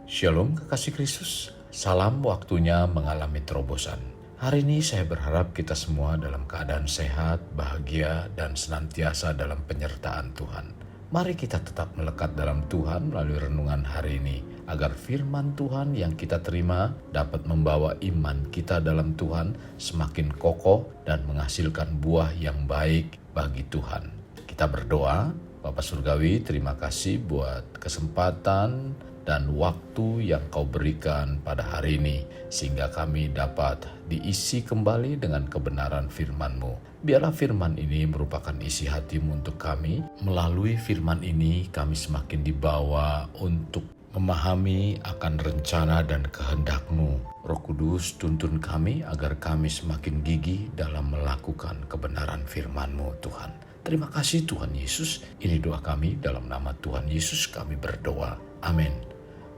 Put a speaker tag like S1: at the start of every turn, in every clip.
S1: Shalom kekasih Kristus, salam waktunya mengalami terobosan. Hari ini saya berharap kita semua dalam keadaan sehat, bahagia, dan senantiasa dalam penyertaan Tuhan. Mari kita tetap melekat dalam Tuhan melalui renungan hari ini, agar firman Tuhan yang kita terima dapat membawa iman kita dalam Tuhan semakin kokoh dan menghasilkan buah yang baik bagi Tuhan. Kita berdoa. Bapa Surgawi, terima kasih buat kesempatan dan waktu yang Kau berikan pada hari ini, sehingga kami dapat diisi kembali dengan kebenaran firman-Mu. Biarlah firman ini merupakan isi hati-Mu untuk kami. Melalui firman ini kami semakin dibawa untuk memahami akan rencana dan kehendak-Mu. Roh Kudus, tuntun kami agar kami semakin gigih dalam melakukan kebenaran firman-Mu, Tuhan. Terima kasih Tuhan Yesus. Ini doa kami dalam nama Tuhan Yesus kami berdoa. Amin.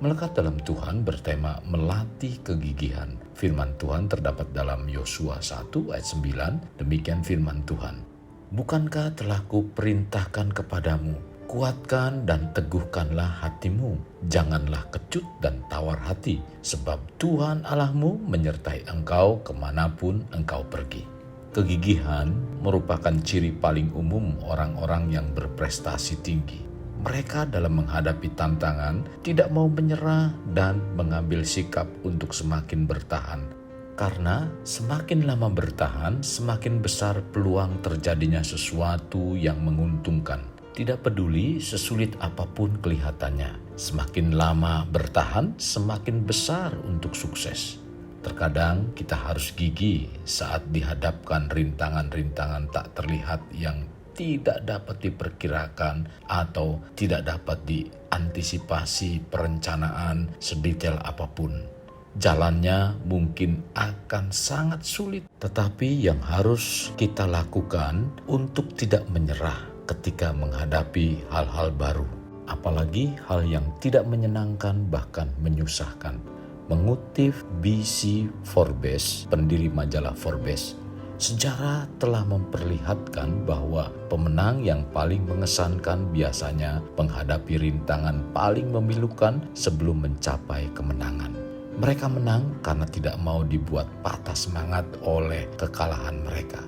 S1: Melekat dalam Tuhan bertema melatih kegigihan. Firman Tuhan terdapat dalam Yosua 1 ayat 9. Demikian firman Tuhan. Bukankah telah kuperintahkan kepadamu, kuatkan dan teguhkanlah hatimu. Janganlah kecut dan tawar hati, sebab Tuhan Allahmu menyertai engkau kemanapun engkau pergi. Kegigihan merupakan ciri paling umum orang-orang yang berprestasi tinggi. Mereka dalam menghadapi tantangan tidak mau menyerah dan mengambil sikap untuk semakin bertahan. Karena semakin lama bertahan, semakin besar peluang terjadinya sesuatu yang menguntungkan. Tidak peduli sesulit apapun kelihatannya. Semakin lama bertahan, semakin besar untuk sukses. Terkadang kita harus gigih saat dihadapkan rintangan-rintangan tak terlihat yang tidak dapat diperkirakan atau tidak dapat diantisipasi perencanaan sedetail apapun. Jalannya mungkin akan sangat sulit, tetapi yang harus kita lakukan untuk tidak menyerah ketika menghadapi hal-hal baru, apalagi hal yang tidak menyenangkan bahkan menyusahkan. Mengutip B.C. Forbes, pendiri majalah Forbes, sejarah telah memperlihatkan bahwa pemenang yang paling mengesankan biasanya menghadapi rintangan paling memilukan sebelum mencapai kemenangan. Mereka menang karena tidak mau dibuat patah semangat oleh kekalahan mereka.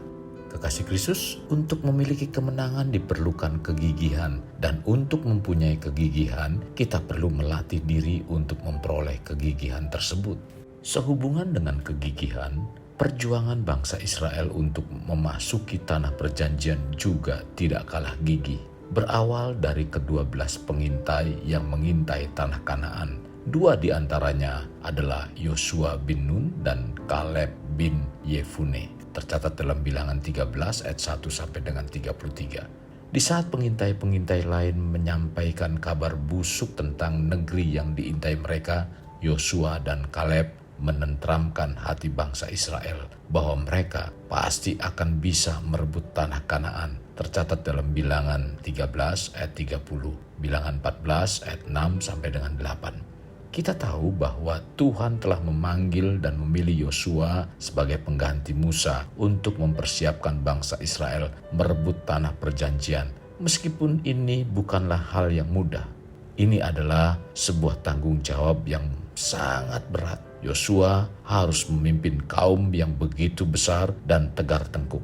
S1: Kekasih Kristus, untuk memiliki kemenangan diperlukan kegigihan, dan untuk mempunyai kegigihan kita perlu melatih diri untuk memperoleh kegigihan tersebut. Sehubungan dengan kegigihan, perjuangan bangsa Israel untuk memasuki tanah perjanjian juga tidak kalah gigih. Berawal dari ke-12 pengintai yang mengintai tanah Kanaan. 2 di antaranya adalah Yosua bin Nun dan Kaleb bin Yefune. Tercatat dalam Bilangan 13 ayat 1 sampai dengan 33. Di saat pengintai-pengintai lain menyampaikan kabar busuk tentang negeri yang diintai mereka, Yosua dan Kaleb menenteramkan hati bangsa Israel bahwa mereka pasti akan bisa merebut tanah Kanaan. Tercatat dalam Bilangan 13 ayat 30, Bilangan 14 ayat 6 sampai dengan 8. Kita tahu bahwa Tuhan telah memanggil dan memilih Yosua sebagai pengganti Musa untuk mempersiapkan bangsa Israel merebut tanah perjanjian. Meskipun ini bukanlah hal yang mudah, ini adalah sebuah tanggung jawab yang sangat berat. Yosua harus memimpin kaum yang begitu besar dan tegar tengkuk.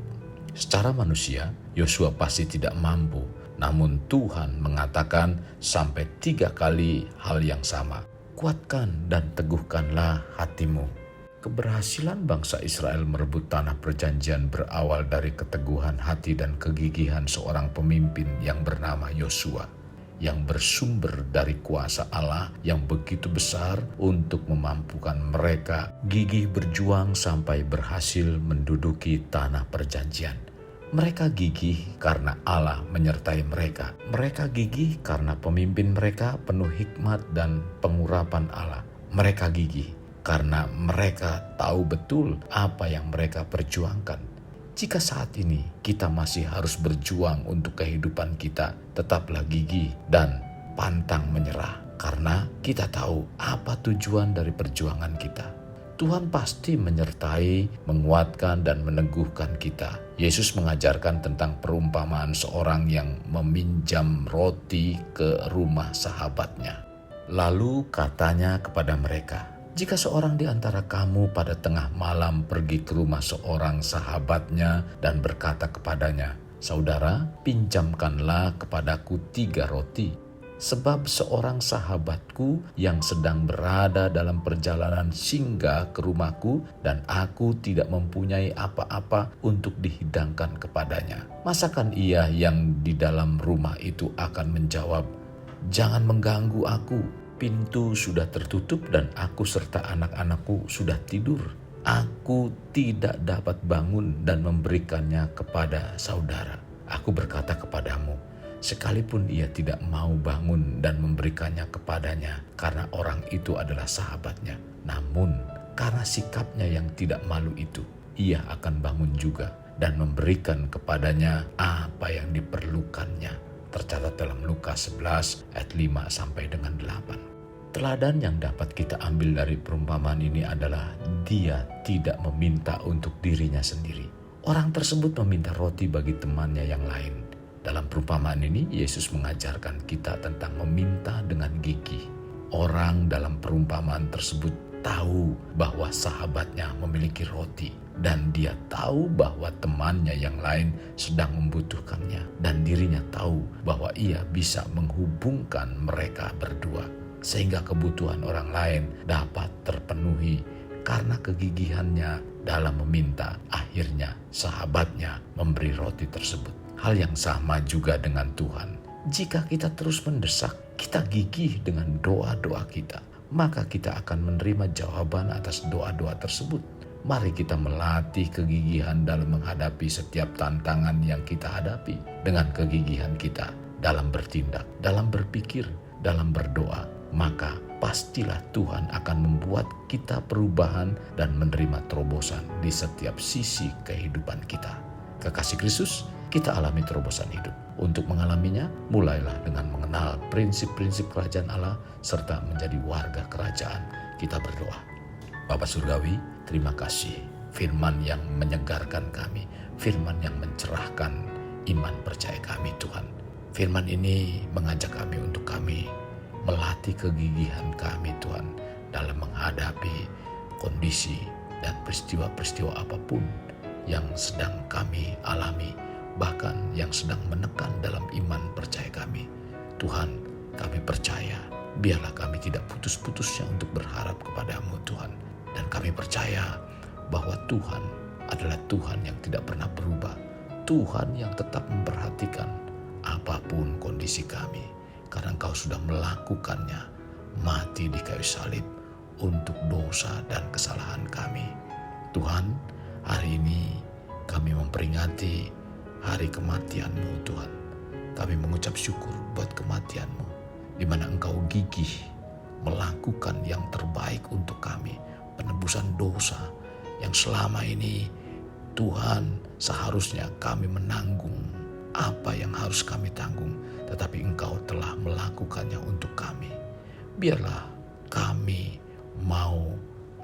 S1: Secara manusia, Yosua pasti tidak mampu, namun Tuhan mengatakan sampai 3 kali hal yang sama. Kuatkan dan teguhkanlah hatimu. Keberhasilan bangsa Israel merebut tanah perjanjian berawal dari keteguhan hati dan kegigihan seorang pemimpin yang bernama Yosua, yang bersumber dari kuasa Allah yang begitu besar untuk memampukan mereka gigih berjuang sampai berhasil menduduki tanah perjanjian. Mereka gigih karena Allah menyertai mereka. Mereka gigih karena pemimpin mereka penuh hikmat dan pengurapan Allah. Mereka gigih karena mereka tahu betul apa yang mereka perjuangkan. Jika saat ini kita masih harus berjuang untuk kehidupan kita, tetaplah gigih dan pantang menyerah. Karena kita tahu apa tujuan dari perjuangan kita. Tuhan pasti menyertai, menguatkan, dan meneguhkan kita. Yesus mengajarkan tentang perumpamaan seorang yang meminjam roti ke rumah sahabatnya. Lalu katanya kepada mereka, "Jika seorang di antara kamu pada tengah malam pergi ke rumah seorang sahabatnya dan berkata kepadanya, 'Saudara, pinjamkanlah kepadaku 3 roti, sebab seorang sahabatku yang sedang berada dalam perjalanan singgah ke rumahku dan aku tidak mempunyai apa-apa untuk dihidangkan kepadanya.' Masakan ia yang di dalam rumah itu akan menjawab, 'Jangan mengganggu aku. Pintu sudah tertutup dan aku serta anak-anakku sudah tidur. Aku tidak dapat bangun dan memberikannya kepada saudara.' Aku berkata kepadamu, sekalipun ia tidak mau bangun dan memberikannya kepadanya karena orang itu adalah sahabatnya, namun karena sikapnya yang tidak malu itu, ia akan bangun juga dan memberikan kepadanya apa yang diperlukannya." Tercatat dalam Lukas 11 ayat 5 sampai dengan 8. Teladan yang dapat kita ambil dari perumpamaan ini adalah dia tidak meminta untuk dirinya sendiri. Orang tersebut meminta roti bagi temannya yang lain. Dalam perumpamaan ini, Yesus mengajarkan kita tentang meminta dengan gigih. Orang dalam perumpamaan tersebut tahu bahwa sahabatnya memiliki roti dan dia tahu bahwa temannya yang lain sedang membutuhkannya dan dirinya tahu bahwa ia bisa menghubungkan mereka berdua sehingga kebutuhan orang lain dapat terpenuhi. Karena kegigihannya dalam meminta, akhirnya sahabatnya memberi roti tersebut. Hal yang sama juga dengan Tuhan. Jika kita terus mendesak, kita gigih dengan doa-doa kita, maka kita akan menerima jawaban atas doa-doa tersebut. Mari kita melatih kegigihan dalam menghadapi setiap tantangan yang kita hadapi. Dengan kegigihan kita dalam bertindak, dalam berpikir, dalam berdoa, maka pastilah Tuhan akan membuat kita perubahan dan menerima terobosan di setiap sisi kehidupan kita. Kekasih Kristus, kita alami terobosan hidup. Untuk mengalaminya, mulailah dengan mengenal prinsip-prinsip kerajaan Allah serta menjadi warga kerajaan. Kita berdoa. Bapa Surgawi, terima kasih. Firman yang menyegarkan kami, firman yang mencerahkan iman percaya kami Tuhan. Firman ini mengajak kami untuk kami melatih kegigihan kami Tuhan dalam menghadapi kondisi dan peristiwa-peristiwa apapun yang sedang kami alami, bahkan yang sedang menekan dalam iman percaya kami. Tuhan, kami percaya, biarlah kami tidak putus-putusnya untuk berharap kepadamu Tuhan. Dan kami percaya bahwa Tuhan adalah Tuhan yang tidak pernah berubah. Tuhan yang tetap memperhatikan apapun kondisi kami. Karena Engkau sudah melakukannya, mati di kayu salib untuk dosa dan kesalahan kami. Tuhan, hari ini kami memperingati hari kematian-Mu Tuhan. Kami mengucap syukur buat kematian-Mu, di mana Engkau gigih melakukan yang terbaik untuk kami, penebusan dosa yang selama ini Tuhan seharusnya kami menanggung apa yang harus kami tanggung, tetapi Engkau telah melakukannya untuk kami. Biarlah kami mau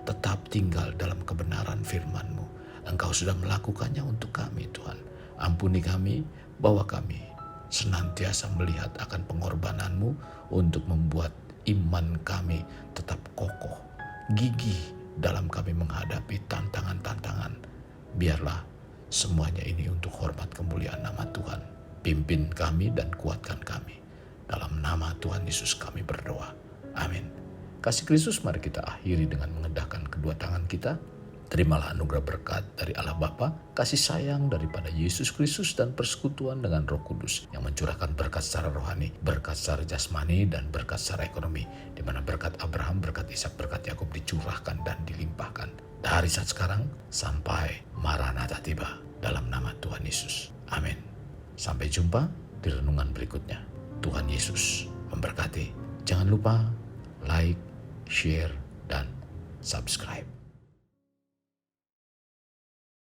S1: tetap tinggal dalam kebenaran firman-Mu. Engkau sudah melakukannya untuk kami Tuhan. Ampuni kami bahwa kami senantiasa melihat akan pengorbanan-Mu untuk membuat iman kami tetap kokoh, gigih dalam kami menghadapi tantangan-tantangan. Biarlah semuanya ini untuk hormat kemuliaan nama Tuhan. Pimpin kami dan kuatkan kami. Dalam nama Tuhan Yesus kami berdoa. Amin. Kasih Kristus, mari kita akhiri dengan mengendahkan kedua tangan kita. Terimalah anugerah berkat dari Allah Bapa, kasih sayang daripada Yesus Kristus dan persekutuan dengan Roh Kudus yang mencurahkan berkat secara rohani, berkat secara jasmani dan berkat secara ekonomi, di mana berkat Abraham, berkat Ishak, berkat Yakub dicurahkan dan dilimpahkan dari saat sekarang sampai Maranatha tiba, dalam nama Tuhan Yesus. Amin. Sampai jumpa di renungan berikutnya. Tuhan Yesus memberkati. Jangan lupa like, share, dan subscribe.